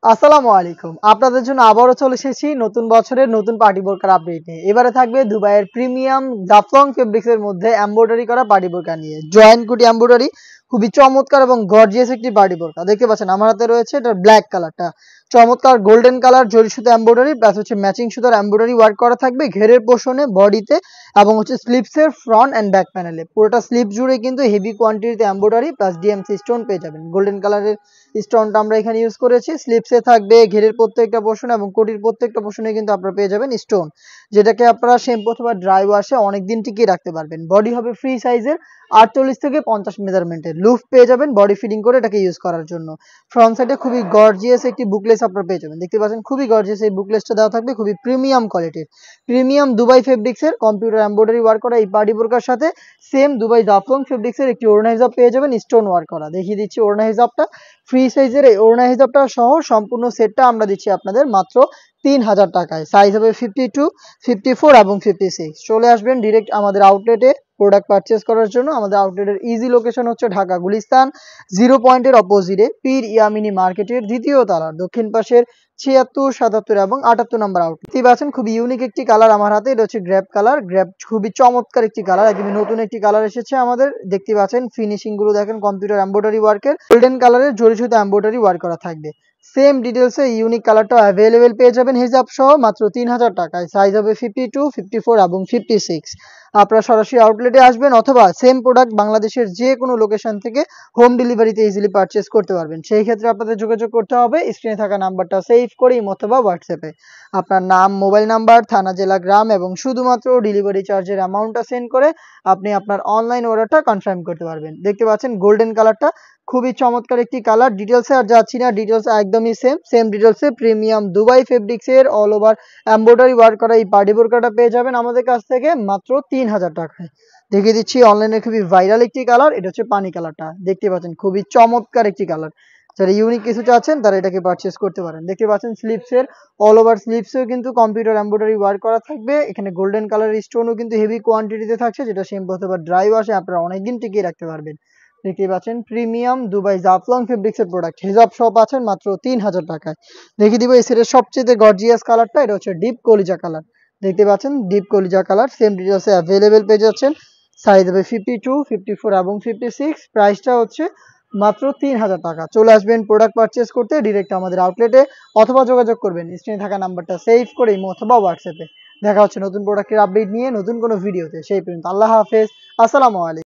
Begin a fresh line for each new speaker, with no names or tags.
আসসালামু আলাইকুম। আপনাদের জন্য আবারও চলে এসেছি নতুন বছরের নতুন পার্টি বোরকার আপডেট নিয়ে। এবারে থাকবে দুবাইয়ের প্রিমিয়াম জাফলং ফেব্রিক্স এর মধ্যে এমব্রয়ডারি করা পার্টি বোরকা নিয়ে। জয়েন্ট কুটি এমব্রয়ডারি খুবই চমৎকার এবং গর্জিয়াস একটি পার্টি বোরকা। দেখতে পাচ্ছেন আমার হাতে রয়েছে এটার ব্ল্যাক কালারটা। চমৎকার গোল্ডেন কালার জরি সুতা এমব্রয়ডারি প্লাস হচ্ছে ম্যাচিং সুতার এমব্রয়ডারি ওয়ার্ক করা থাকবে ঘেরের পোর্শনে, বডিতে এবং হচ্ছে স্লিভসের ফ্রন্ট অ্যান্ড ব্যাক প্যানেলে। পুরোটা স্লিভ জুড়ে কিন্তু হেভি কোয়ান্টিটিতে এমব্রয়ডারি প্লাস ডিএমসি স্টোন পেয়ে যাবেন। গোল্ডেন কালারের স্টোনটা আমরা এখানে ইউজ করেছি। স্লিপসে থাকবে ঘেরের প্রত্যেকটা পোর্শন এবং কোটির প্রত্যেকটা পোর্শনে কিন্তু আপনারা পেয়ে যাবেন স্টোন, যেটাকে আপনারা শ্যাম্পু অথবা ড্রাই ওয়াশে অনেকদিন টিকিয়ে রাখতে পারবেন। বডি হবে ফ্রি সাইজের 48 থেকে 50 মেজারমেন্টের। লুফ পেয়ে যাবেন বডি ফিটিং করে এটাকে ইউজ করার জন্য। ফ্রন্ট সাইডে খুবই গর্জিয়াস একটি বুকলেস আপনারা পেয়ে যাবেন। দেখতে পাচ্ছেন খুবই গর্জিয়াস এই বুকলেসটা দেওয়া থাকবে, খুবই প্রিমিয়াম কোয়ালিটির। প্রিমিয়াম দুবাই ফেব্রিক্সের কম্পিউটার এমব্রয়ডারি ওয়ার্ক করা এই পার্টি বোরকার সাথে সেম দুবাই জাফলং ফেব্রিক্সের একটি ওড়না হিজাব পেয়ে যাবেন স্টোন ওয়ার্ক করা। দেখিয়ে দিচ্ছি ওড়না হিজাবটা। ফ্রি সাইজের এই ওড়না হিজাবটা সহ সম্পূর্ণ সেটটা আমরা দিচ্ছি আপনাদের মাত্র 3000 টাকায়। সাইজ হবে 52, 54 এবং 56। চলে আসবেন ডিরেক্ট আমাদের আউটলেটে প্রোডাক্ট পারচেজ করার জন্য। আমাদের আউটলেটের ইজি লোকেশন হচ্ছে ঢাকা গুলিস্তান 0 পয়েন্টের অপোজিটে পীর ইয়ামিনী মার্কেটের দ্বিতীয় তলার দক্ষিণ পাশের 76, 77 এবং 78 নম্বর আউটলেট। দেখতে পাচ্ছেন খুবই ইউনিক একটি কালার আমার হাতে, এটা হচ্ছে গ্রেপ কালার। গ্রেপ খুবই চমৎকার একটি কালার, একদমই নতুন একটি কালার এসেছে আমাদের। দেখতে পাচ্ছেন ফিনিশিং গুলো দেখেন কম্পিউটার এমব্রয়ডারি ওয়ার্কের গোল্ডেন কালারের জরি সুতা এমব্রয়ডারি ওয়ার্ক করা থাকবে। সেম ডিটেলসে ইউনিক কালারটা অ্যাভেলেবেল পেয়ে যাবেন হিজাব সহ মাত্র 3000 টাকায়। সাইজ হবে 52, 54 এবং 56। আপনারা সরাসরি আউটলেটে আসবেন অথবা সেম প্রোডাক্ট বাংলাদেশের যে কোনো লোকেশন থেকে হোম ডেলিভারিতে ইজিলি পারচেজ করতে পারবেন। সেই ক্ষেত্রে আপনাদের যোগাযোগ করতে হবে স্ক্রিনে থাকা নাম্বারটা সেভ করে ইমো অথবা হোয়াটসঅ্যাপে আপনার নাম, মোবাইল নাম্বার, থানা, জেলা, গ্রাম এবং শুধুমাত্র ডেলিভারি চার্জের অ্যামাউন্টটা সেন্ড করে আপনি আপনার অনলাইন অর্ডারটা কনফার্ম করতে পারবেন। দেখতে পাচ্ছেন গোল্ডেন কালারটা খুবই চমৎকার একটি কালার। ডিটেলসে আর যাচ্ছি না, ডিটেলস একদমই সেম ডিটেলসে প্রিমিয়াম দুবাই ফেব্রিক্সের অল ওভার এমব্রয়ডারি ওয়ার্ক করা এই পার্টি বোরকাটা পেয়ে যাবেন আমাদের কাছ থেকে মাত্র 3000 টাকায়। দেখিয়ে দিচ্ছি অনলাইনে খুবই ভাইরাল একটি কালার, এটা হচ্ছে পানি কালারটা। দেখতে পাচ্ছেন খুবই চমৎকার একটি কালার। যারা ইউনিক কিছু চাচ্ছেন তারা এটাকে পারচেজ করতে পারেন। দেখতে পাচ্ছেন স্লিপসের অল ওভার স্লিপসেও কিন্তু কম্পিউটার এমব্রয়ডারি ওয়ার্ক করা থাকবে। এখানে গোল্ডেন কালারের স্টোনও কিন্তু হেভি কোয়ান্টিটিতে থাকছে, যেটা শ্যাম্পু অথবা ড্রাই ওয়াশে আপনারা অনেকদিন টিকিয়ে রাখতে পারবেন। দেখতে পাচ্ছেন প্রিমিয়াম দুবাই জাফলং ফেব্রিক্সের প্রোডাক্ট হিজাব সহ পাচ্ছেন মাত্র 3000 টাকায়। দেখিয়ে দিব এই সেটের সবচেয়ে গর্জিয়াস কালারটা, এটা হচ্ছে ডিপ কলিজা কালার। দেখতে পাচ্ছেন ডিপ কলিজা কালার সেম ডিটেলসে অ্যাভেলেবেল পেয়ে যাচ্ছেন। সাইজ হবে 52, 54 এবং 56। প্রাইসটা হচ্ছে মাত্র 3000 টাকা। চলে আসবেন প্রোডাক্ট পারচেজ করতে ডিরেক্ট আমাদের আউটলেটে অথবা যোগাযোগ করবেন স্ক্রিনে থাকা নাম্বারটা সেভ করে ইমো অথবা হোয়াটসঅ্যাপে। দেখা হচ্ছে নতুন প্রোডাক্টের আপডেট নিয়ে নতুন কোনো ভিডিওতে। সেই পর্যন্ত আল্লাহ হাফেজ, আসসালামু আলাইকুম।